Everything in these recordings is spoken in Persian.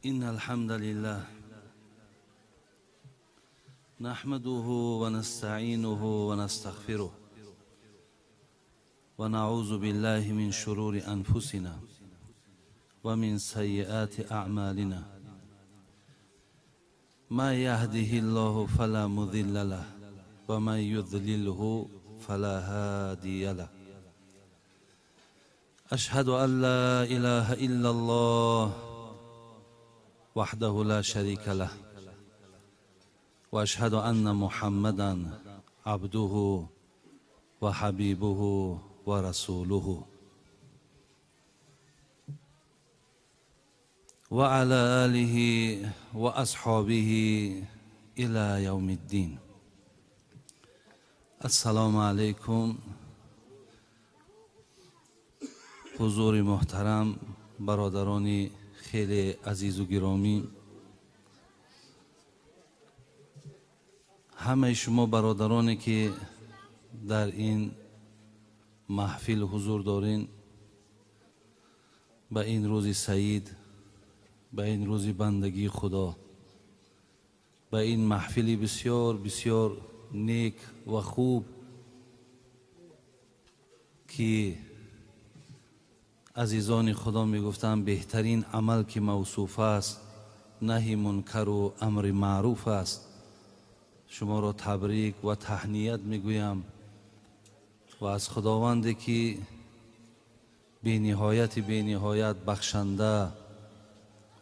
إن الحمد لله نحمده ونستعينه ونستغفره ونعوذ بالله من شرور أنفسنا ومن سيئات أعمالنا ما يهده الله فلا مضل له ومن يضلله فلا هادي له أشهد أن لا إله إلا الله وحده لا شريك له وأشهد أن محمدا عبده وحبيبه ورسوله وعلى آله وأصحابه إلى يوم الدين. السلام علیکم. حضور محترم، برادران خیلی عزیز و گرامی، همه شما برادرانی که در این محفل حضور دارین، به این روز سعید، به این روز بندگی خدا، به این محفلی بسیار بسیار نیک و خوب که عزیزان خدا می گفتن بهترین عمل که موصوف است نهی منکر و امر معروف است. شما را تبریک و تهنیت می گویم و از خداوندی که بی نهایت بخشنده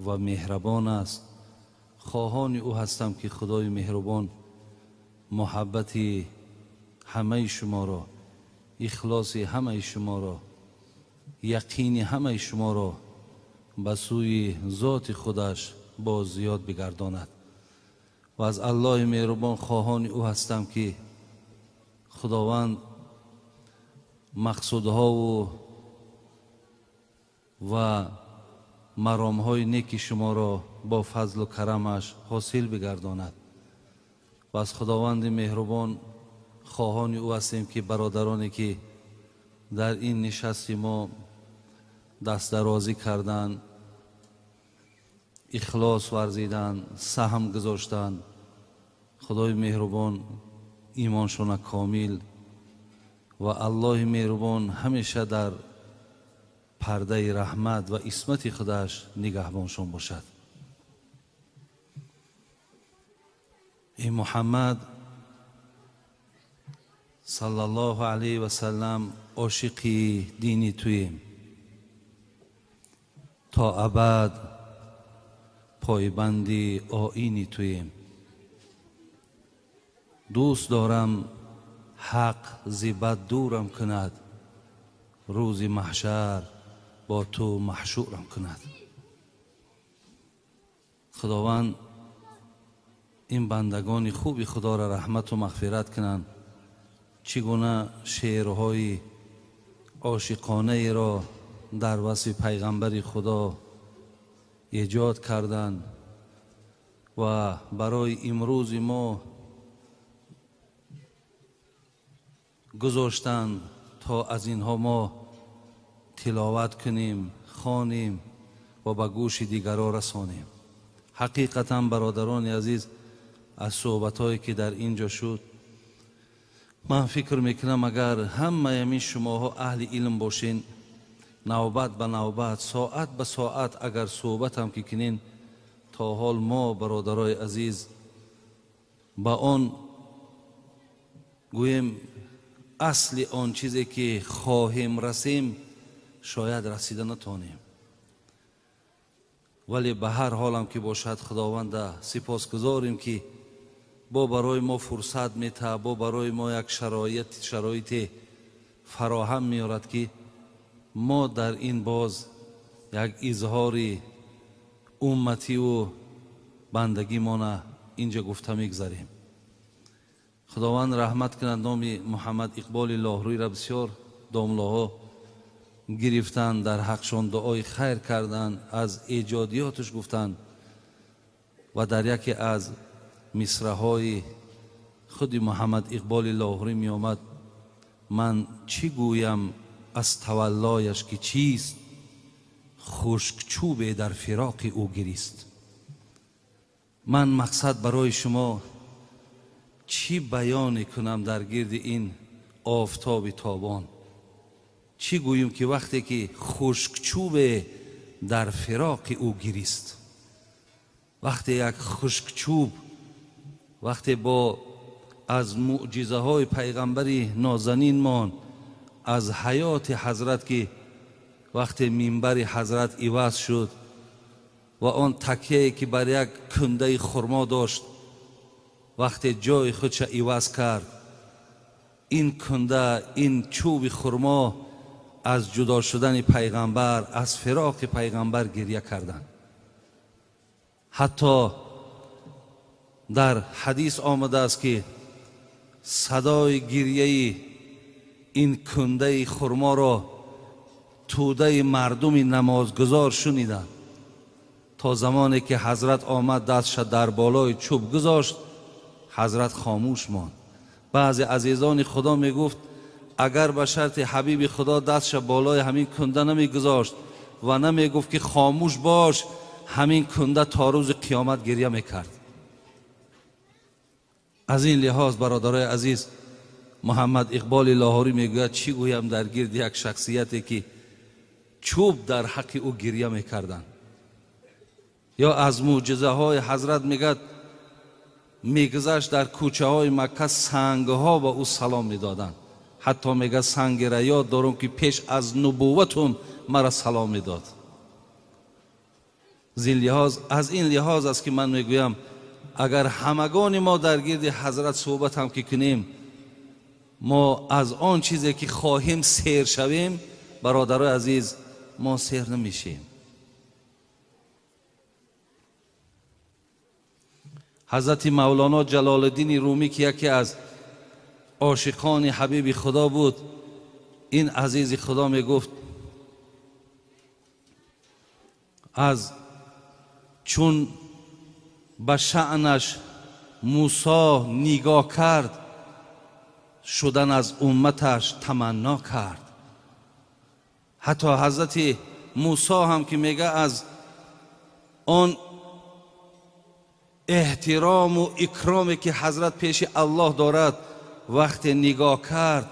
و مهربان است، خواهان او هستم که خدای مهربان محبت همه شما را، اخلاص همه شما را، یقین همه شما را به سوی ذات خودش باز زیاد بگرداند. و از الله مهربان خواهان او هستم که خداوند مقصودها و مرامهای نیک شما را با فضل و کرمش حاصل بگرداند. و از خداوند مهربان خواهان او هستیم که برادرانی که در این نشست ما دست درازی کردن، اخلاص ورزیدن، سهم گذاشتن، خدای مهربان ایمانشان کامل و الله مهربان همیشه در پرده رحمت و عصمت خودش نگهبانشان باشد. ای محمد صلی الله علیه و سلم، عاشق دینی توییم، تا ابد پایبند آیینی توییم. دوست دارم حق ز بد دورم کند، روز محشر با تو محشورم کند. خداوند این بندگان خوبی خدا را رحمت و مغفرت کنند. چگونه شعرهای عاشقانه ای را در وصف پیغمبر خدا ایجاد کردند و برای امروز ما گذاشتند تا از اینها ما تلاوت کنیم، خوانیم و به گوش دیگران رسانیم. حقیقتا برادران عزیز، از صحبت‌هایی که در اینجا شد، من فکر میکنم اگر همه همین شماها اهل علم باشین، نوبت به نوبت، ساعت به ساعت اگر صحبت هم که کنین، تا حال ما برادرای عزیز با آن گویم اصل آن چیزی که خواهیم رسیم شاید رسیده نتانیم. ولی به هر حال هم که باشد خداوند سپاسگزاریم که با برای ما فرصت میته، با برای ما یک شرایط فراهم میارد که ما در این باز یک اظهار امتی و بندگی ما اینجا گفته میگذاریم. خداوند رحمت کند. نام محمد اقبال لاهروی را بسیار داملاها گرفتن، در حقشان دعای خیر کردن، از ایجادیاتش گفتن و در یکی از مصرع‌های خود محمد اقبال لاهوری می آمد: من چی گویم از تولایش که چیست، خشک چوب در فراق او گریست. من مقصد برای شما چی بیان کنم در گرد این آفتاب تابان؟ چی گویم که وقتی که خشک چوب در فراق او گریست، وقتی یک خشک چوب وقتی با از معجزه های پیغمبری نازنین مان، از حیات حضرت که وقتی منبر حضرت عوض شد و آن تکیه که بر یک کنده خرما داشت وقتی جای خودش عوض کرد، این کنده، این چوب خرما از جدا شدن پیغمبر، از فراق پیغمبر گریه کردند. حتی در حدیث آمده است که صدای گریه این کنده خرما را توده مردم نمازگزار شنیدند تا زمانی که حضرت آمد دستش در بالای چوب گذاشت، حضرت خاموش ماند. بعضی عزیزان خدا می گفت اگر به شرط حبیب خدا دستش بالای همین کنده نمی گذاشت و نمی گفت که خاموش باش، همین کنده تا روز قیامت گریه می کرد. از این لحاظ برادرای عزیز، محمد اقبال لاهوری می گوید چی گویم در گرد یک شخصیتی که چوب در حق او گریه می کردن. یا از معجزه های حضرت میگد میگذشت در کوچه های مکه سنگ ها با او سلام میدادند. حتی میگه سنگ را یاد دارم که پیش از نبوتم مرا سلام میداد. از این لحاظ است که من میگویم اگر همگان ما در گرد حضرت صحبت هم که کنیم، ما از آن چیزی که خواهیم سیر شویم، برادرای عزیز ما سیر نمیشیم. حضرت مولانا جلال الدین رومی که یکی از عاشقان حبیب خدا بود، این عزیز خدا می گفت از چون به شأنش موسی نگاه کرد، شدن از امتش تمنا کرد. حتی حضرت موسی هم که میگه از آن احترام و اکرامی که حضرت پیش الله دارد وقتی نگاه کرد،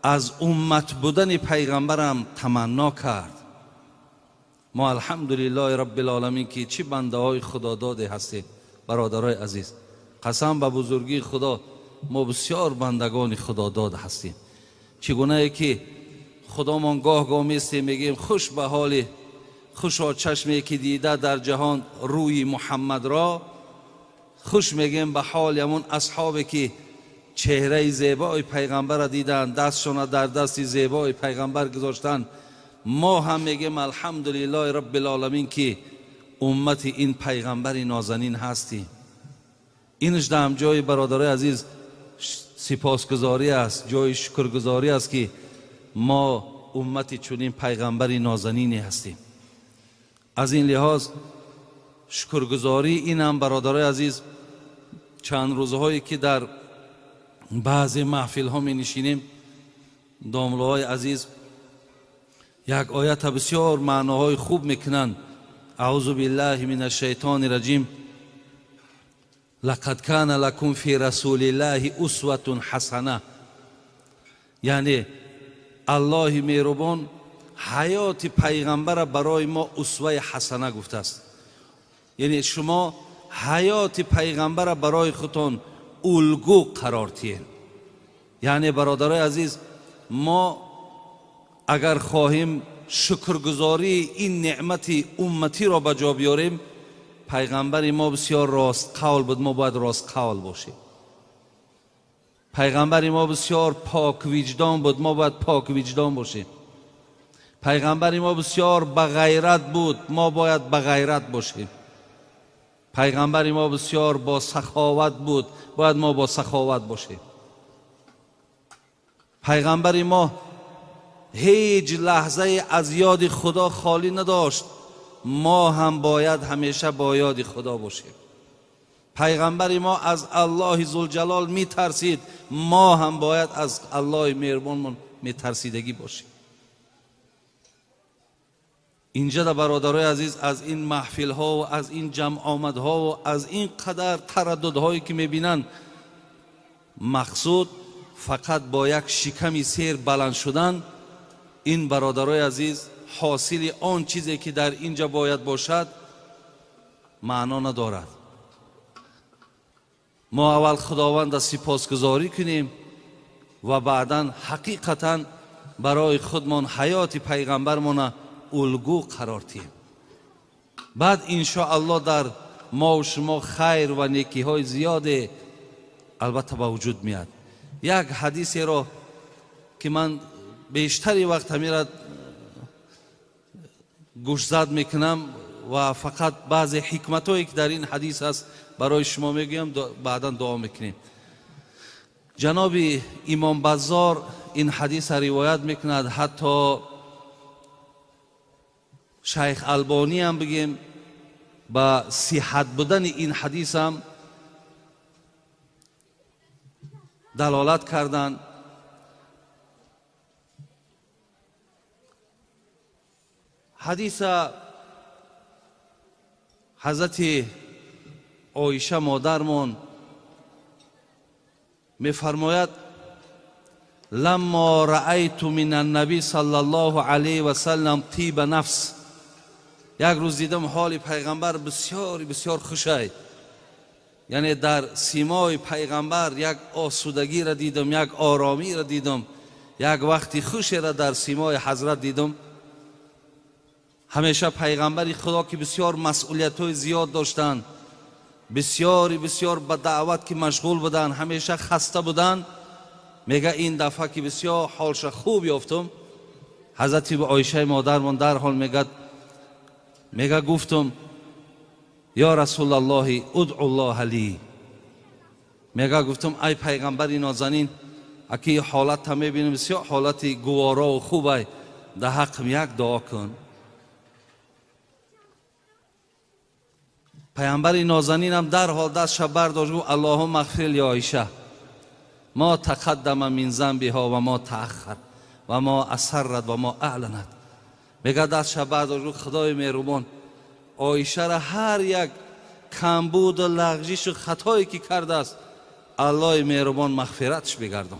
از امت بودن پیغمبرم تمنا کرد. ما الحمدلله رب العالمین که چی بنده های خدا داده هستیم برادرای عزیز. قسم به بزرگی خدا ما بسیار بندگان خدا داده هستیم. چگونه ای که خدامان گاه گاه میستیم میگیم خوش به حال خوشا چشمی که دیده در جهان روی محمد را، خوش میگیم به حال همون اصحابی که چهره زیبای پیغمبر را دیدن، دستشون در دست زیبای پیغمبر گذاشتن. ما هم میگیم الحمدلله رب العالمین که امت این پیغمبر نازنین هستیم. اینش هم جای برادرای عزیز سپاسگزاری است، جای شکرگزاری است که ما امت چنین پیغمبر نازنینی هستیم. از این لحاظ شکرگزاری این هم برادرای عزیز، چند روزهایی که در بعضی محفل ها می نشینیم، داملوهای عزیز یک آیت بسیار معناهای خوب میکنن. اعوذ بالله من الشیطان الرجیم، لقد کان لکم فی رسول الله اسوة حسنه. یعنی الله مهربان حیات پیغمبر برای ما اسوه حسنه گفته است. یعنی شما حیات پیغمبر برای خودتان الگو قرار دهید. یعنی برادرای عزیز، ما اگر خواهیم شکرگزاری این نعمت امتی را به جا بیاریم، پیغمبر ما بسیار راست قول بود، ما باید راست قول باشیم. پیغمبر ما بسیار پاک وجدان بود، ما باید پاک وجدان باشیم. پیغمبر ما بسیار بغیرت بود، ما باید بغیرت باشیم. پیغمبر ما بسیار با سخاوت بود، باید ما با سخاوت باشیم. پیغمبر ما هیچ لحظه از یاد خدا خالی نداشت، ما هم باید همیشه با یاد خدا باشیم. پیغمبر ما از الله ذوالجلال می ترسید، ما هم باید از الله مهربان می ترسیدگی باشیم. اینجا در برادرای عزیز از این محفل ها و از این جمع آمد ها و از این قدر تردد هایی که میبینن، مقصود فقط با یک شکمی سیر بلند شدن. این برادرای عزیز حاصل آن چیزی که در اینجا باید باشد معنا ندارد. ما اول خداوند سپاسگزاری کنیم و بعدا حقیقتا برای خودمان حیات پیغمبرمان الگو قرار دهیم. بعد انشاءالله در ما و شما خیر و نیکی های زیاد البته به وجود میاد. یک حدیثی را که من بیشتری وقت همیرا گوشزد میکنم و فقط بعضی حکمت هایی که در این حدیث است برای شما میگویم، بعدا دعا میکنیم. جناب امام بزار این حدیث روایت میکند، حتی شیخ البانی هم بگیم با صحت بودن این حدیث هم دلالت کردند. حدیث حضرت عایشه مادرمان میفرماید: لما رأیت من النبی صلی الله علیه و سلم طیب نفس، یک روز دیدم حال پیغمبر بسیار بسیار خوشه، یعنی در سیمای پیغمبر یک آسودگی را دیدم، یک آرامی را دیدم، یک وقتی خوشی را در سیمای حضرت دیدم. همیشه پیغمبر خدا که بسیار مسئولیت های زیاد داشتن، بسیاری بسیار به دعوت که مشغول بودن، همیشه خسته بودن، میگه این دفعه که بسیار حالش خوب یافتم. حضرت عایشه مادرمان در حال میگه گفتم یا رسول الله ادعو الله لی، میگه گفتم ای پیغمبر نازنین، اکی حالت هم میبینیم بسیار حالت گوارا و خوبه، در حقم یک دعا کن. پیغمبر نازنین هم در حال دستش برداشت گفت اللهم اغفر لعایشه ما تقدم من ذنبها و ما تأخر و ما اسرت و ما اعلنت. میگه دستش برداشت گفت خدای مهربان، عایشه را هر یک کمبود و لغزش و خطایی که کرده است الله مهربان مغفرتش بگردان.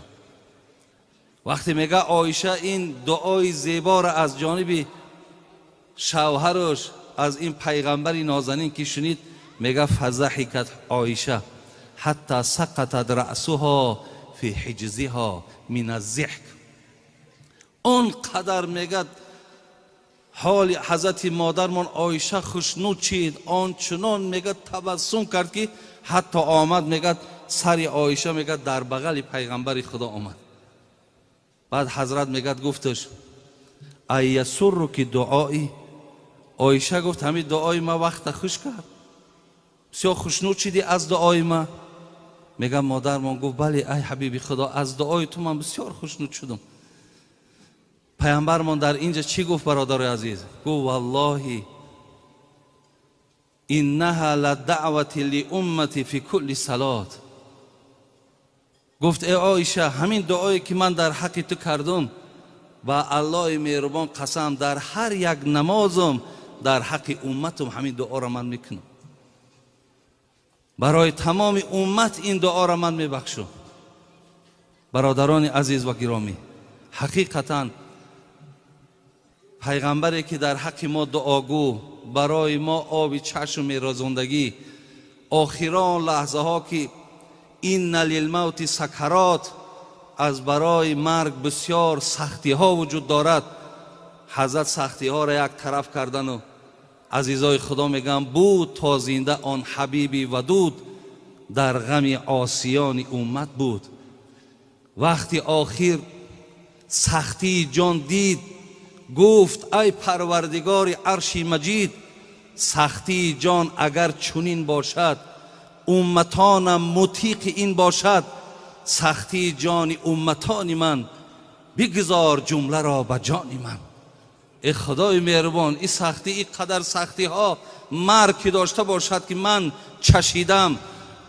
وقتی میگه عایشه این دعای زیبا را از جانب شوهرش، از این پیغمبر نازنین که شنید، میگه فضحکت عایشه حتی سقطت رأسها فی حجزها من الضحک. اون قدر میگه حال حضرت مادرمان عایشه خوشنود چید، آنچنان میگه تبسم کرد که حتی آمد میگه سر عایشه میگه در بغل پیغمبر خدا آمد. بعد حضرت میگه گفتش ایسر که دعایی، عایشه گفت همین دعای ما وقت خوش کرد، بسیار خوشنود چیدی از دعای ما. میگم مادرمان گفت بله ای حبیبی خدا، از دعای تو من بسیار خوشنود شدم. پیامبرمان در اینجا چی گفت برادر عزیز؟ گفت والله انها لدعوت لامتی فی کل صلات. گفت ای عایشه همین دعایی که من در حق تو کردم و الله مهربان قسم در هر یک نمازم در حق امتم همین دعا را من میکنم، برای تمام امت این دعا را من میبخشم. برادران عزیز و گرامی، حقیقتا پیغمبری که در حق ما دعاگو، برای ما آب چشم میرازندگی، آخران لحظه ها که این للموت سکرات، از برای مرگ بسیار سختی ها وجود دارد، حضرت سختی ها را یک طرف کردن و عزیزای خدا میگم بود تا زنده آن حبیبی ودود در غم عاصیان امت بود. وقتی آخر سختی جان دید گفت ای پروردگار عرش مجید، سختی جان اگر چنین باشد امتانم مطیق این باشد، سختی جان امتان من بگذار جمله را به جان من. ای خدای مهربان، این سختی، این قدر سختی ها مرگ که داشته باشد که من چشیدم،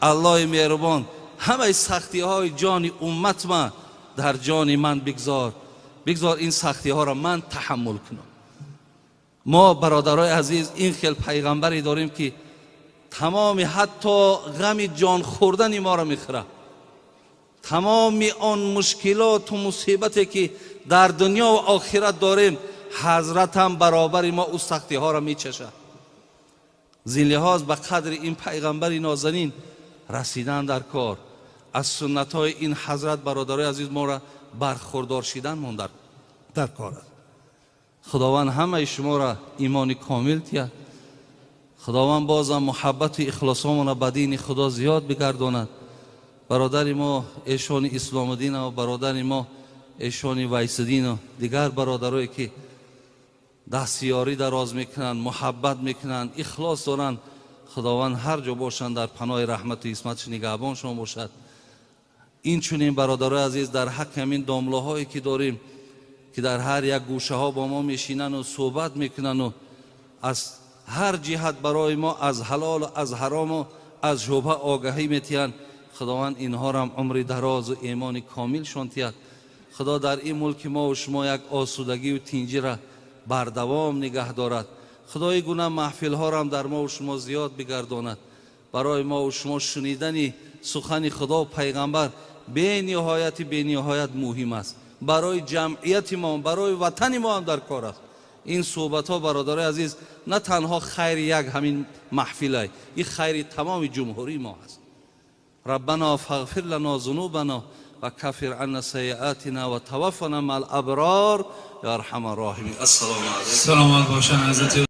الله مهربان همه سختی های جان امت ما در جان من بگذار این سختی ها را من تحمل کنم. ما برادرای عزیز این خیل پیغمبری داریم که تمام حتی غم جان خوردن ما را میخوره. تمام آن مشکلات و مصیبتی که در دنیا و آخرت داریم حضرت هم برابر ما او سختی ها را میچشه. زین لحاظ به قدر این پیغمبر نازنین رسیدن در کار، از سنت های این حضرت برادرای عزیز ما را برخوردار شدن من در کار است. خداوند همه شما را ایمان کامل تید. خداوند بازم محبت و اخلاص را به دین خدا زیاد بگرداند. برادر ما ایشان اسلام الدین و برادر ما ایشان ویسدین و دیگر برادرایی که دستیاری دراز میکنن، محبت میکنن، اخلاص دارن، خداوند هر جا باشند در پناه رحمت و عصمتش نگهبان شما باشد. این چنین برادرای عزیز در حق همین دامله هایی که داریم که در هر یک گوشه ها با ما میشینن و صحبت میکنن و از هر جهت برای ما از حلال و از حرام و از شبهه آگاهی میتین، خداوند اینها را هم عمر دراز و ایمان کامل شانتید. خدا در این ملک ما و شما یک آسودگی و تینجی را بردوام نگه دارد. خدای گونه محفل ها را هم در ما و شما زیاد بگرداند. برای ما و شما شنیدن سخن خدا و پیغمبر به نهایت مهم است. برای جمعیت ما، برای وطن ما هم در کار است. این صحبت ها برادرای عزیز نه تنها خیر یک همین محفل است، این خیر تمام جمهوری ما است. ربنا فاغفر لنا ذنوبنا و کفر عنا سیئاتنا و توفنا مع الابرار یا ارحم الراحمین. السلام علیکم. سلامت باشن حضرت